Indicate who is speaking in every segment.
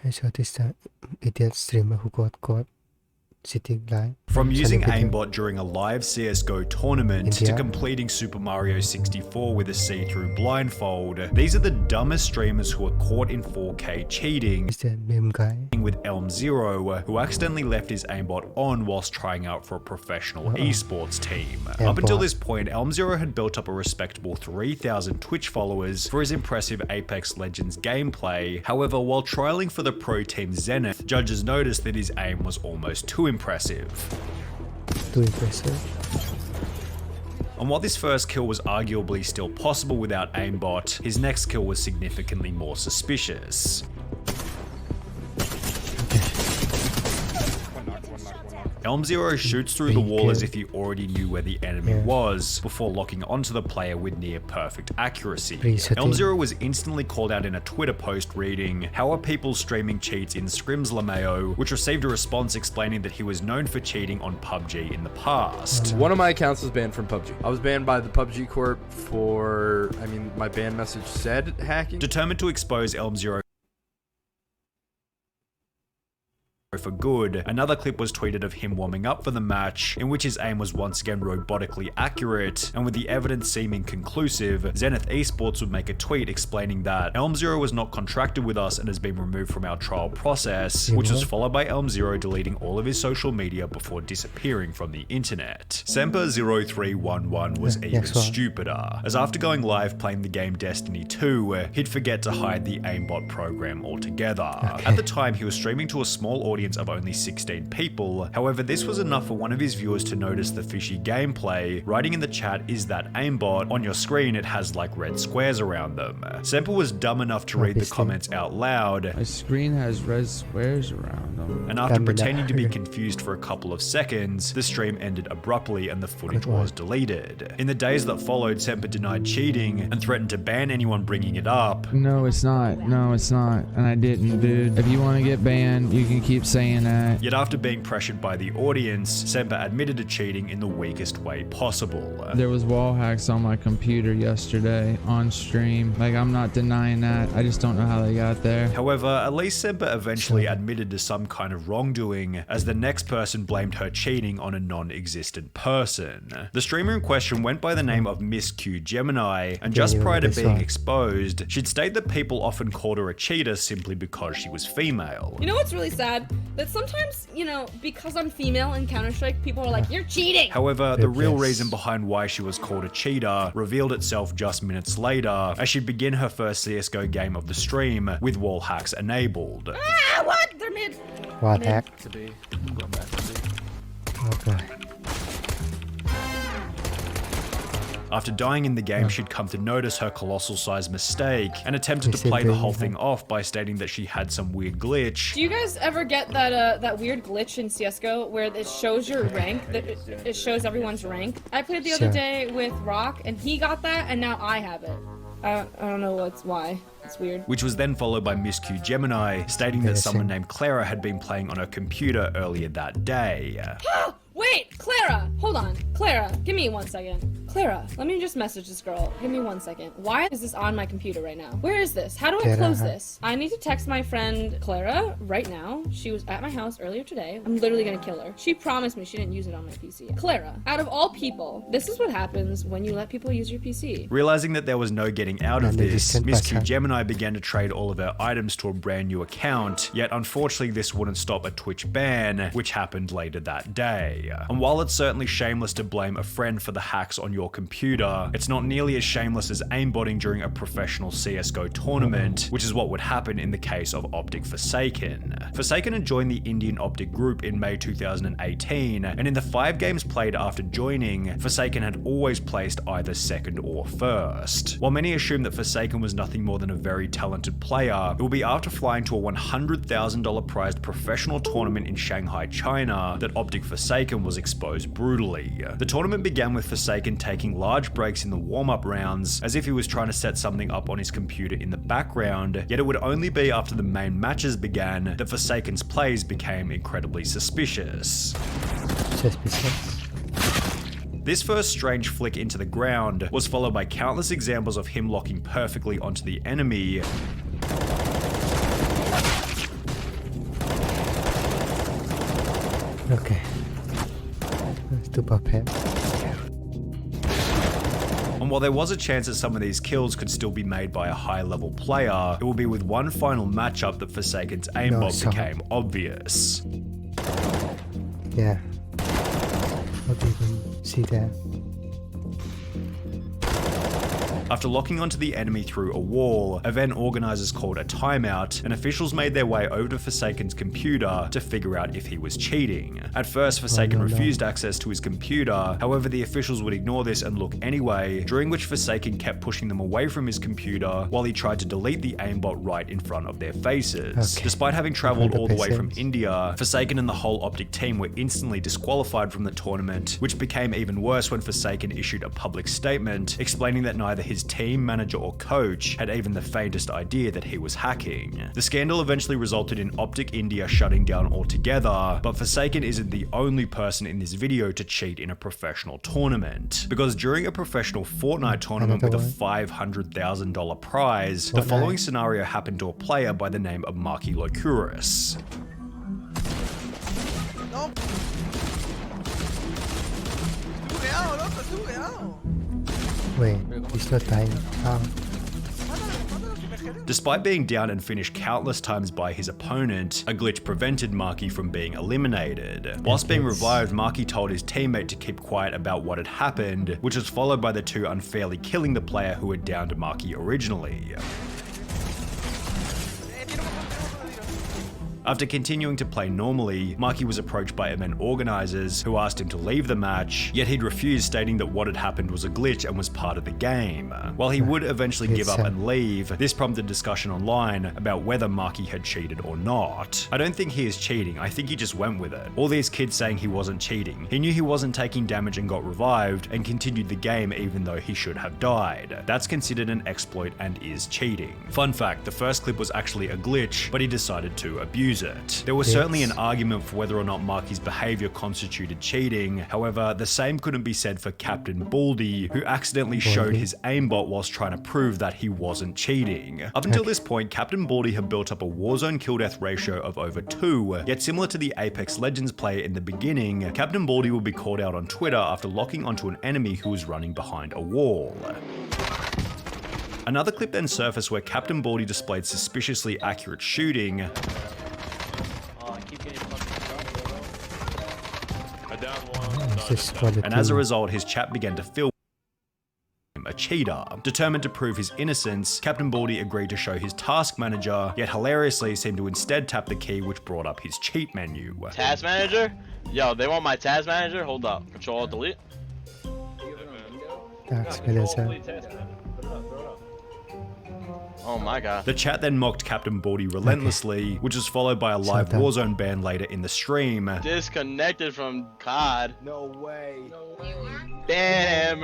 Speaker 1: I saw this idiot streamer who got caught sitting live.
Speaker 2: From using
Speaker 1: Sunnyv2.
Speaker 2: aimbot during a live CSGO tournament to
Speaker 1: India.
Speaker 2: completing Super Mario 64 with a see-through blindfold, these are the dumbest streamers who are caught in 4K cheating.
Speaker 1: Is that meme guy?
Speaker 2: With Elm0, who accidentally left his aimbot on whilst trying out for a professional esports team. Up until this point, Elm0 had built up a respectable 3,000 Twitch followers for his impressive Apex Legends gameplay. However, while trialing for the pro team Zenith, judges noticed that his aim was almost too impressive.
Speaker 1: Too impressive.
Speaker 2: And while this first kill was arguably still possible without aimbot, his next kill was significantly more suspicious. Elm0 shoots through the wall as if he already knew where the enemy was, before locking onto the player with near perfect accuracy. Elm0 was instantly called out in a Twitter post reading, "How are people streaming cheats in Scrims LMAO?" which received a response explaining that he was known for cheating on PUBG in the past.
Speaker 3: One of my accounts was banned from PUBG. I was banned by the PUBG Corp for, my ban message said hacking.
Speaker 2: Determined to expose Elm0 for good, another clip was tweeted of him warming up for the match, in which his aim was once again robotically accurate, and with the evidence seeming conclusive, Zenith Esports would make a tweet explaining that Elm0 was not contracted with us and has been removed from our trial process, which was followed by Elm0 deleting all of his social media before disappearing from the internet. Semper0311 was even stupider, as after going live playing the game Destiny 2, he'd forget to hide the aimbot program altogether. At the time, he was streaming to a small audience of only 16 people. However, this was enough for one of his viewers to notice the fishy gameplay, writing in the chat, "Is that aimbot? On your screen it has like red squares around them." Semper was dumb enough to read the comments out loud.
Speaker 4: My screen has red squares around them.
Speaker 2: And after pretending to be confused for a couple of seconds, the stream ended abruptly and the footage was deleted. In the days that followed, Semper denied cheating and threatened to ban anyone bringing it up.
Speaker 4: No, it's not. No, it's not. And I didn't, dude. If you want to get banned, you can keep saying that.
Speaker 2: Yet after being pressured by the audience, Semper admitted to cheating in the weakest way possible.
Speaker 4: There was wall hacks on my computer yesterday on stream. Like, I'm not denying that. I just don't know how they got there.
Speaker 2: However, at least Semper eventually admitted to some kind of wrongdoing, as the next person blamed her cheating on a non-existent person. The streamer in question went by the name of Miss Q Gemini, and just prior to being exposed, she'd stated that people often called her a cheater simply because she was female.
Speaker 5: You know what's really sad? That sometimes, because I'm female in Counter-Strike, people are like, "You're cheating!"
Speaker 2: However, the real reason behind why she was called a cheater revealed itself just minutes later, as she'd begin her first CSGO game of the stream with wall hacks enabled.
Speaker 5: Ah, what? They're mid.
Speaker 1: What hack? Okay.
Speaker 2: After dying in the game, she'd come to notice her colossal-sized mistake and attempted to play the whole thing off by stating that she had some weird glitch.
Speaker 5: Do you guys ever get that weird glitch in CSGO where it shows your rank, that it shows everyone's rank? I played the other day with Rock, and he got that, and now I have it. I don't know why. It's weird.
Speaker 2: Which was then followed by Miss Q Gemini, stating that someone named Clara had been playing on her computer earlier that day.
Speaker 5: Wait, Clara! Hold on. Clara, give me 1 second. Clara, let me just message this girl. Give me 1 second. Why is this on my computer right now? Where is this? How do I close this? I need to text my friend Clara right now. She was at my house earlier today. I'm literally gonna kill her. She promised me she didn't use it on my PC. Clara, out of all people, this is what happens when you let people use your PC.
Speaker 2: Realizing that there was no getting out of this, Miss Q Gemini began to trade all of her items to a brand new account, yet unfortunately this wouldn't stop a Twitch ban, which happened later that day. And while it's certainly shameless to blame a friend for the hacks on your computer, it's not nearly as shameless as aimbotting during a professional CSGO tournament, which is what would happen in the case of Optic Forsaken. Forsaken had joined the Indian Optic group in May 2018, and in the 5 games played after joining, Forsaken had always placed either second or first. While many assume that Forsaken was nothing more than a very talented player, it will be after flying to a $100,000 prized professional tournament in Shanghai, China, that Optic Forsaken was exposed brutally. The tournament began with Forsaken taking large breaks in the warm-up rounds, as if he was trying to set something up on his computer in the background, yet it would only be after the main matches began that Forsaken's plays became incredibly suspicious. This first strange flick into the ground was followed by countless examples of him locking perfectly onto the enemy,
Speaker 1: Okay. To prepare.
Speaker 2: And while there was a chance that some of these kills could still be made by a high-level player, it will be with one final matchup that Forsaken's aimbot became obvious.
Speaker 1: Yeah. How do you even see that?
Speaker 2: After locking onto the enemy through a wall, event organizers called a timeout, and officials made their way over to Forsaken's computer to figure out if he was cheating. At first, Forsaken refused access to his computer, however the officials would ignore this and look anyway, during which Forsaken kept pushing them away from his computer while he tried to delete the aimbot right in front of their faces.
Speaker 1: Okay.
Speaker 2: Despite having traveled all the way from
Speaker 1: 100%.
Speaker 2: India, Forsaken and the whole Optic team were instantly disqualified from the tournament, which became even worse when Forsaken issued a public statement explaining that neither his team, manager, or coach had even the faintest idea that he was hacking. The scandal eventually resulted in Optic India shutting down altogether, but Forsaken isn't the only person in this video to cheat in a professional tournament, because during a professional Fortnite tournament with a $500,000 prize, the following scenario happened to a player by the name of Marky Locuris.
Speaker 6: No. Estuvo quedado, loco, estuvo quedado.
Speaker 1: Wait, he's not dying. How?
Speaker 2: Despite being down and finished countless times by his opponent, a glitch prevented Marky from being eliminated. Whilst being revived, Marky told his teammate to keep quiet about what had happened, which was followed by the two unfairly killing the player who had downed Marky originally. After continuing to play normally, Marky was approached by event organizers who asked him to leave the match, yet he'd refused, stating that what had happened was a glitch and was part of the game. While he would eventually give up and leave, this prompted discussion online about whether Marky had cheated or not. I don't think he is cheating, I think he just went with it. All these kids saying he wasn't cheating. He knew he wasn't taking damage and got revived, and continued the game even though he should have died. That's considered an exploit and is cheating. Fun fact, the first clip was actually a glitch, but he decided to abuse it. There was certainly an argument for whether or not Marky's behavior constituted cheating, however, the same couldn't be said for Captain Baldy, who accidentally showed his aimbot whilst trying to prove that he wasn't cheating. Up until this point, Captain Baldy had built up a Warzone kill-death ratio of over 2, yet similar to the Apex Legends player in the beginning, Captain Baldy would be called out on Twitter after locking onto an enemy who was running behind a wall. Another clip then surfaced where Captain Baldy displayed suspiciously accurate shooting, and as a result, his chat began to fill him a cheater. Determined to prove his innocence, Captain Baldy agreed to show his task manager, yet hilariously seemed to instead tap the key which brought up his cheat menu.
Speaker 7: Task manager? Yo, they want my task manager? Hold up. Control delete.
Speaker 1: Task manager.
Speaker 7: Oh my god.
Speaker 2: The chat then mocked Captain Baldy relentlessly, which was followed by a live Warzone ban later in the stream.
Speaker 7: Disconnected from COD.
Speaker 6: No way.
Speaker 7: Damn.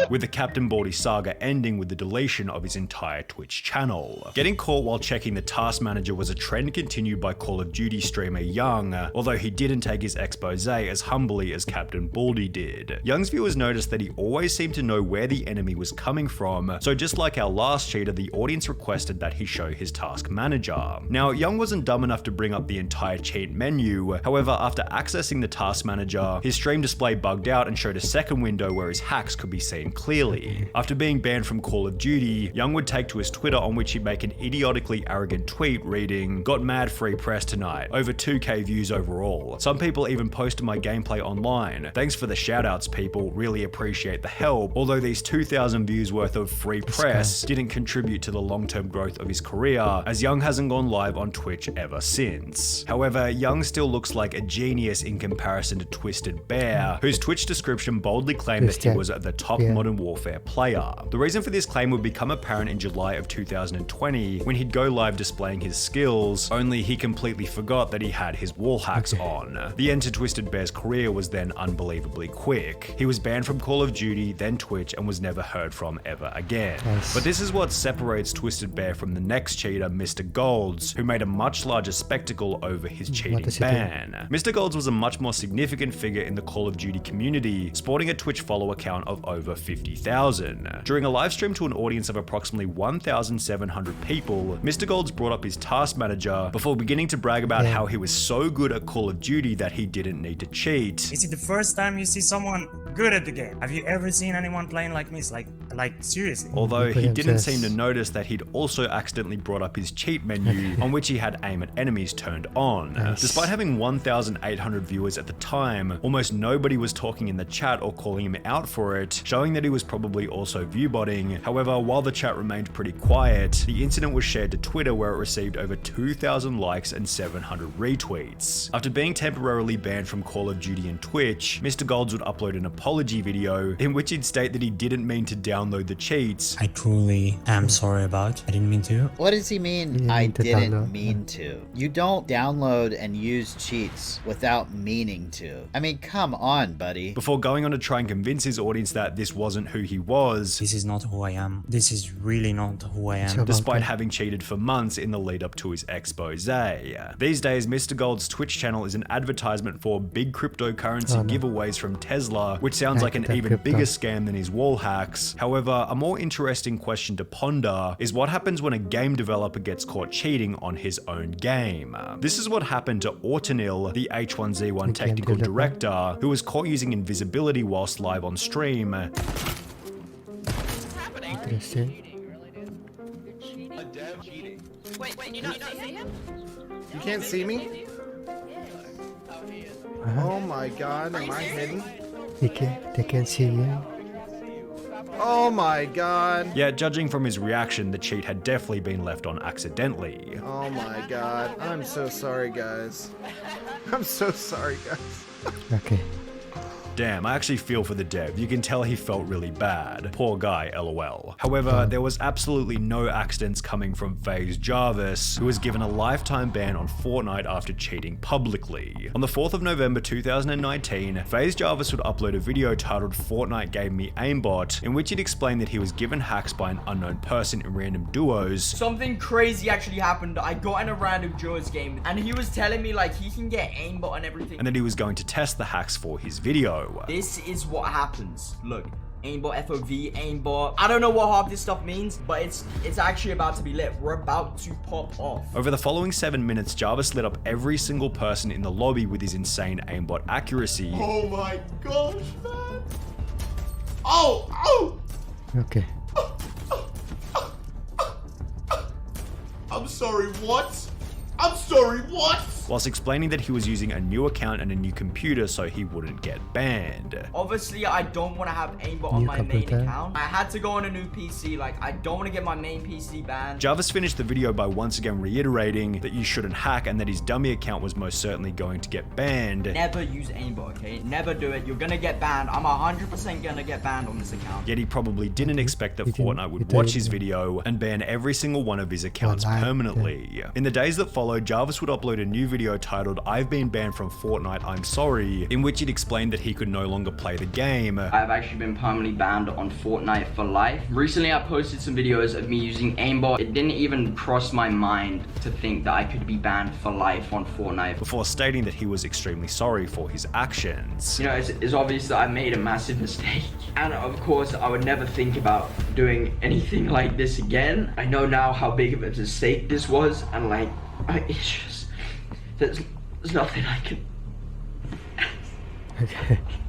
Speaker 2: With the Captain Baldy saga ending with the deletion of his entire Twitch channel. Getting caught while checking the task manager was a trend continued by Call of Duty streamer Young, although he didn't take his expose as humbly as Captain Baldy did. Young's viewers noticed that he always seemed to know where the enemy was coming from, so just like our last cheater, the audience requested that he show his task manager. Now, Young wasn't dumb enough to bring up the entire cheat menu, however, after accessing the task manager, his stream display bugged out and showed a second window where his hacks could be seen clearly. After being banned from Call of Duty, Young would take to his Twitter, on which he'd make an idiotically arrogant tweet reading, "Got mad free press tonight, over 2k views overall. Some people even posted my gameplay online. Thanks for the shoutouts, people, really appreciate the help, although these 2,000 views worth of free press didn't contribute to the long-term growth of his career, as Young hasn't gone live on Twitch ever since." However, Young still looks like a genius in comparison to Twisted Bear, whose Twitch description boldly claimed that he was the top Modern Warfare player. The reason for this claim would become apparent in July of 2020, when he'd go live displaying his skills, only he completely forgot that he had his wall hacks on. The end to Twisted Bear's career was then unbelievably quick. He was banned from Call of Duty, then Twitch, and was never heard from ever again. But this is what separates Alex Twisted Bear from the next cheater, Mr. Golds, who made a much larger spectacle over his cheating ban. Mr. Golds was a much more significant figure in the Call of Duty community, sporting a Twitch follower count of over 50,000. During a live stream to an audience of approximately 1,700 people, Mr. Golds brought up his task manager before beginning to brag about how he was so good at Call of Duty that he didn't need to cheat.
Speaker 8: Is it the first time you see someone good at the game? Have you ever seen anyone playing like me? It's like seriously.
Speaker 2: Although he didn't seem to notice that he'd also accidentally brought up his cheat menu on which he had aim at enemies turned on. Despite having 1,800 viewers at the time, almost nobody was talking in the chat or calling him out for it, showing that he was probably also viewbotting. However, while the chat remained pretty quiet, the incident was shared to Twitter where it received over 2,000 likes and 700 retweets. After being temporarily banned from Call of Duty and Twitch, Mr. Golds would upload an apology video in which he'd state that he didn't mean to download the cheats.
Speaker 8: I truly am sorry about. I didn't mean to.
Speaker 9: What does he mean, I didn't mean to? You don't download and use cheats without meaning to. I mean, come on, buddy.
Speaker 2: Before going on to try and convince his audience that this wasn't who he was.
Speaker 8: This is not who I am. This is really not who I am.
Speaker 2: Despite having cheated for months in the lead up to his expose. These days, Mr. Gold's Twitch channel is an advertisement for big cryptocurrency giveaways from Tesla, which sounds like an even bigger scam than his wall hacks. However, a more interesting question to ponder is what happens when a game developer gets caught cheating on his own game. This is what happened to Autonil, the H1Z1 technical director, who was caught using invisibility whilst live on stream.
Speaker 1: Interesting.
Speaker 6: Wait, can you not see him? You can't see me? Oh my god, am I hidden?
Speaker 1: They can see you.
Speaker 6: Oh my god.
Speaker 2: Yeah, judging from his reaction, the cheat had definitely been left on accidentally.
Speaker 6: Oh my god. I'm so sorry, guys. I'm so sorry, guys.
Speaker 1: Okay.
Speaker 2: Damn, I actually feel for the dev. You can tell he felt really bad. Poor guy, lol. However, there was absolutely no accidents coming from FaZe Jarvis, who was given a lifetime ban on Fortnite after cheating publicly. On the 4th of November 2019, FaZe Jarvis would upload a video titled "Fortnite Gave Me Aimbot," in which he'd explain that he was given hacks by an unknown person in random duos.
Speaker 10: Something crazy actually happened. I got in a random duos game and he was telling me like he can get aimbot and everything.
Speaker 2: And that he was going to test the hacks for his video.
Speaker 10: This is what happens. Look, aimbot, FOV, aimbot. I don't know what half this stuff means, but it's actually about to be lit. We're about to pop off.
Speaker 2: Over the following 7 minutes, Jarvis lit up every single person in the lobby with his insane aimbot accuracy.
Speaker 6: Oh my gosh, man. Oh!
Speaker 1: Okay.
Speaker 6: I'm sorry, what? I'm sorry, what?
Speaker 2: Whilst explaining that he was using a new account and a new computer so he wouldn't get banned.
Speaker 10: Obviously, I don't want to have aimbot on my main account. I had to go on a new PC. Like, I don't want to get my main PC banned.
Speaker 2: Jarvis finished the video by once again reiterating that you shouldn't hack and that his dummy account was most certainly going to get banned.
Speaker 10: Never use aimbot, okay? Never do it. You're gonna get banned. I'm 100% gonna get banned on this account.
Speaker 2: Yet he probably didn't expect that Fortnite would watch his video and ban every single one of his accounts permanently. In the days that followed, Jarvis would upload a new video titled "I've been banned from Fortnite, I'm sorry," in which he'd explained that he could no longer play the game.
Speaker 10: I've actually been permanently banned on Fortnite for life. Recently, I posted some videos of me using aimbot. It didn't even cross my mind to think that I could be banned for life on Fortnite.
Speaker 2: Before stating that he was extremely sorry for his actions.
Speaker 10: You know, it's obvious that I made a massive mistake. And of course, I would never think about doing anything like this again. I know now how big of a mistake this was, and like, it's just, there's nothing I can.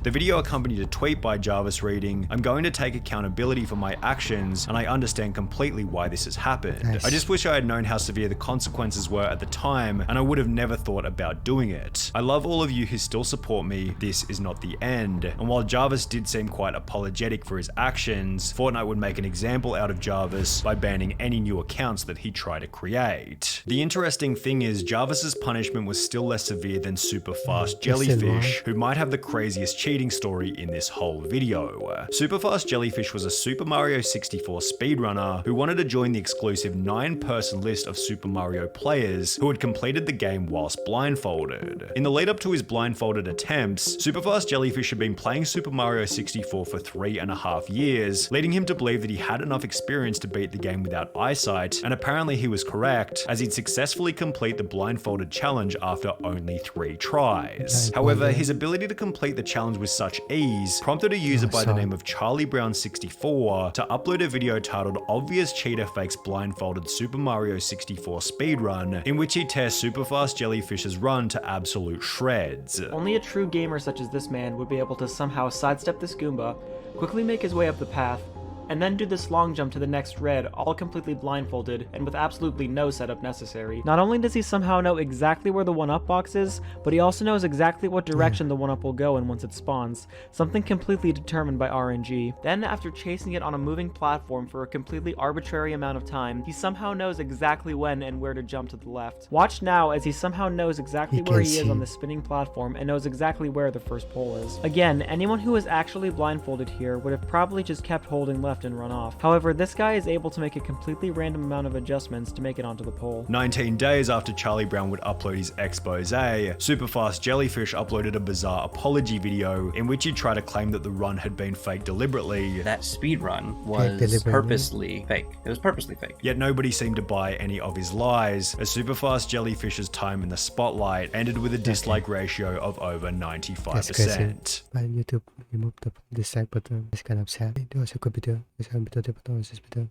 Speaker 2: The video accompanied a tweet by Jarvis reading, "I'm going to take accountability for my actions, and I understand completely why this has happened. I just wish I had known how severe the consequences were at the time, and I would have never thought about doing it. I love all of you who still support me. This is not the end." And while Jarvis did seem quite apologetic for his actions, Fortnite would make an example out of Jarvis by banning any new accounts that he tried to create. The interesting thing is, Jarvis's punishment was still less severe than Super Fast Jellyfish, who might have the the craziest cheating story in this whole video. Superfast Jellyfish was a Super Mario 64 speedrunner who wanted to join the exclusive 9-person list of Super Mario players who had completed the game whilst blindfolded. In the lead up to his blindfolded attempts, Superfast Jellyfish had been playing Super Mario 64 for 3.5 years, leading him to believe that he had enough experience to beat the game without eyesight, and apparently he was correct, as he'd successfully complete the blindfolded challenge after only 3 tries. However, his ability to complete the challenge with such ease prompted a user by the name of Charlie Brown 64 to upload a video titled "Obvious Cheater Fakes Blindfolded Super Mario 64 Speedrun," in which he tears Superfast Jellyfish's run to absolute shreds.
Speaker 11: Only a true gamer such as this man would be able to somehow sidestep this Goomba, quickly make his way up the path, and then do this long jump to the next red, all completely blindfolded and with absolutely no setup necessary. Not only does he somehow know exactly where the 1-up box is, but he also knows exactly what direction the 1-up will go in once it spawns, something completely determined by RNG. Then, after chasing it on a moving platform for a completely arbitrary amount of time, he somehow knows exactly when and where to jump to the left. Watch now as he somehow knows exactly where he is on the spinning platform and knows exactly where the first pole is. Again, anyone who was actually blindfolded here would have probably just kept holding left and run off. However, this guy is able to make a completely random amount of adjustments to make it onto the pole.
Speaker 2: 19 days after Charlie Brown would upload his expose, Superfast Jellyfish uploaded a bizarre apology video in which he tried to claim that the run had been faked deliberately.
Speaker 12: That speed run was purposely fake. It was purposely fake.
Speaker 2: Yet nobody seemed to buy any of his lies, as Superfast Jellyfish's time in the spotlight ended with a dislike ratio of over 95%.
Speaker 1: While YouTube removed the dislike button, this kind of sad. It was a good video. It's a good video.